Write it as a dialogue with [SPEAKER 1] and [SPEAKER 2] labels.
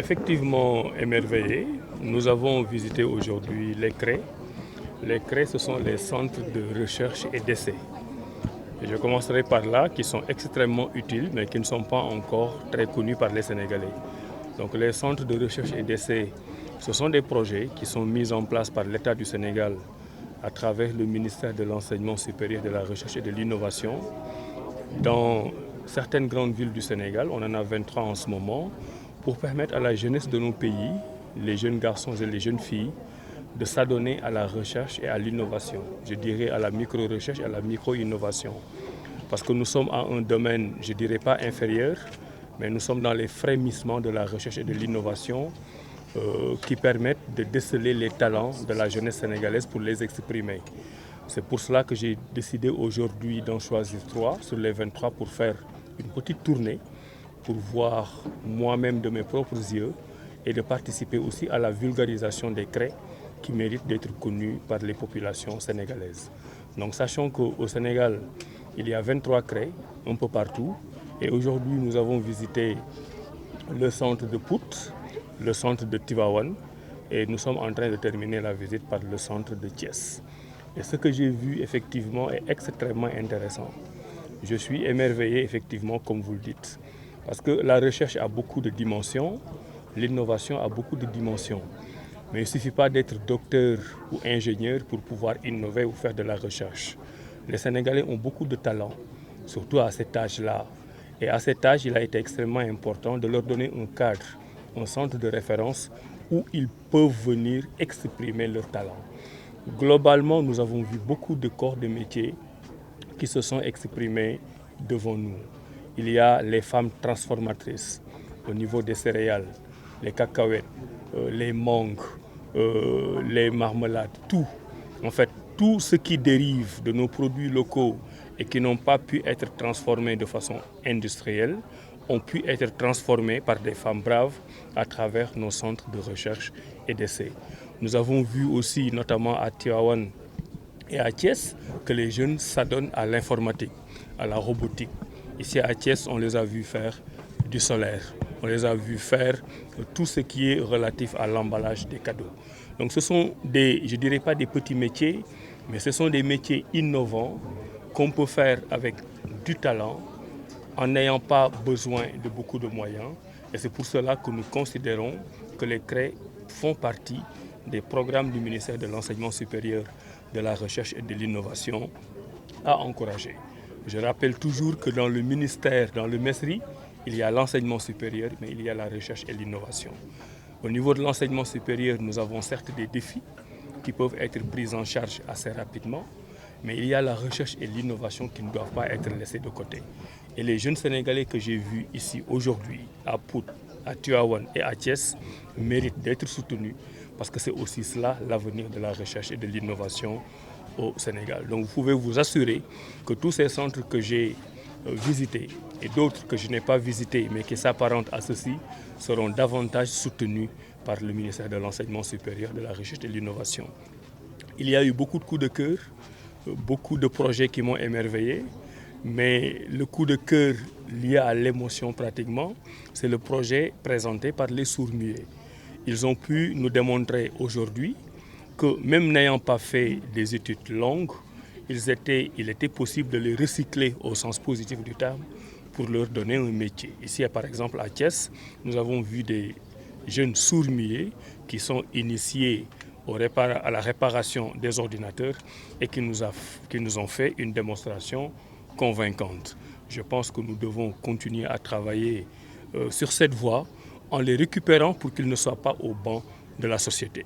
[SPEAKER 1] effectivement émerveillés. Nous avons visité aujourd'hui les CRE. Les CRE, ce sont les centres de recherche et d'essai. Et je commencerai par là, qui sont extrêmement utiles, mais qui ne sont pas encore très connus par les Sénégalais. Donc les centres de recherche et d'essai, ce sont des projets qui sont mis en place par l'État du Sénégal à travers le ministère de l'Enseignement supérieur, de la Recherche et de l'Innovation. Dans certaines grandes villes du Sénégal, on en a 23 en ce moment, pour permettre à la jeunesse de nos pays, les jeunes garçons et les jeunes filles, de s'adonner à la recherche et à l'innovation. Je dirais à la micro-recherche et à la micro-innovation. Parce que nous sommes à un domaine, je ne dirais pas inférieur, mais nous sommes dans les frémissements de la recherche et de l'innovation qui permettent de déceler les talents de la jeunesse sénégalaise pour les exprimer. C'est pour cela que j'ai décidé aujourd'hui d'en choisir 3 sur les 23 pour faire une petite tournée, pour voir moi-même de mes propres yeux et de participer aussi à la vulgarisation des CRE qui méritent d'être connus par les populations sénégalaises. Donc sachant qu'au Sénégal, il y a 23 CRE un peu partout et aujourd'hui nous avons visité le centre de Pout, le centre de Tivaouane et nous sommes en train de terminer la visite par le centre de Thiès. Et ce que j'ai vu effectivement est extrêmement intéressant. Je suis émerveillé effectivement comme vous le dites. Parce que la recherche a beaucoup de dimensions, l'innovation a beaucoup de dimensions. Mais il ne suffit pas d'être docteur ou ingénieur pour pouvoir innover ou faire de la recherche. Les Sénégalais ont beaucoup de talent, surtout à cet âge-là. Et à cet âge, il a été extrêmement important de leur donner un cadre, un centre de référence où ils peuvent venir exprimer leur talent. Globalement, nous avons vu beaucoup de corps de métiers qui se sont exprimés devant nous. Il y a les femmes transformatrices au niveau des céréales, les cacahuètes, les mangues, les marmelades, tout. En fait, tout ce qui dérive de nos produits locaux et qui n'ont pas pu être transformés de façon industrielle, ont pu être transformés par des femmes braves à travers nos centres de recherche et d'essai. Nous avons vu aussi, notamment à Tivaouane et à Thiès, que les jeunes s'adonnent à l'informatique, à la robotique. Ici à Thiès, on les a vus faire du solaire, on les a vus faire tout ce qui est relatif à l'emballage des cadeaux. Donc ce sont je ne dirais pas des petits métiers, mais ce sont des métiers innovants qu'on peut faire avec du talent en n'ayant pas besoin de beaucoup de moyens. Et c'est pour cela que nous considérons que les CRE font partie des programmes du ministère de l'Enseignement supérieur, de la Recherche et de l'Innovation à encourager. Je rappelle toujours que dans le ministère, dans le MESRI, il y a l'enseignement supérieur, mais il y a la recherche et l'innovation. Au niveau de l'enseignement supérieur, nous avons certes des défis qui peuvent être pris en charge assez rapidement, mais il y a la recherche et l'innovation qui ne doivent pas être laissées de côté. Et les jeunes Sénégalais que j'ai vus ici aujourd'hui, à Pout, à Tivaouane et à Thiès, méritent d'être soutenus parce que c'est aussi cela l'avenir de la recherche et de l'innovation au Sénégal. Donc vous pouvez vous assurer que tous ces centres que j'ai visités et d'autres que je n'ai pas visités mais qui s'apparentent à ceux-ci seront davantage soutenus par le ministère de l'Enseignement supérieur, de la Recherche et de l'Innovation. Il y a eu beaucoup de coups de cœur, beaucoup de projets qui m'ont émerveillé, mais le coup de cœur lié à l'émotion pratiquement, c'est le projet présenté par les sourds-muets. Ils ont pu nous démontrer aujourd'hui que même n'ayant pas fait des études longues, il était possible de les recycler au sens positif du terme pour leur donner un métier. Ici, par exemple, à Thiès, nous avons vu des jeunes sourds-muets qui sont initiés à la réparation des ordinateurs et qui nous ont fait une démonstration convaincante. Je pense que nous devons continuer à travailler sur cette voie en les récupérant pour qu'ils ne soient pas au banc de la société.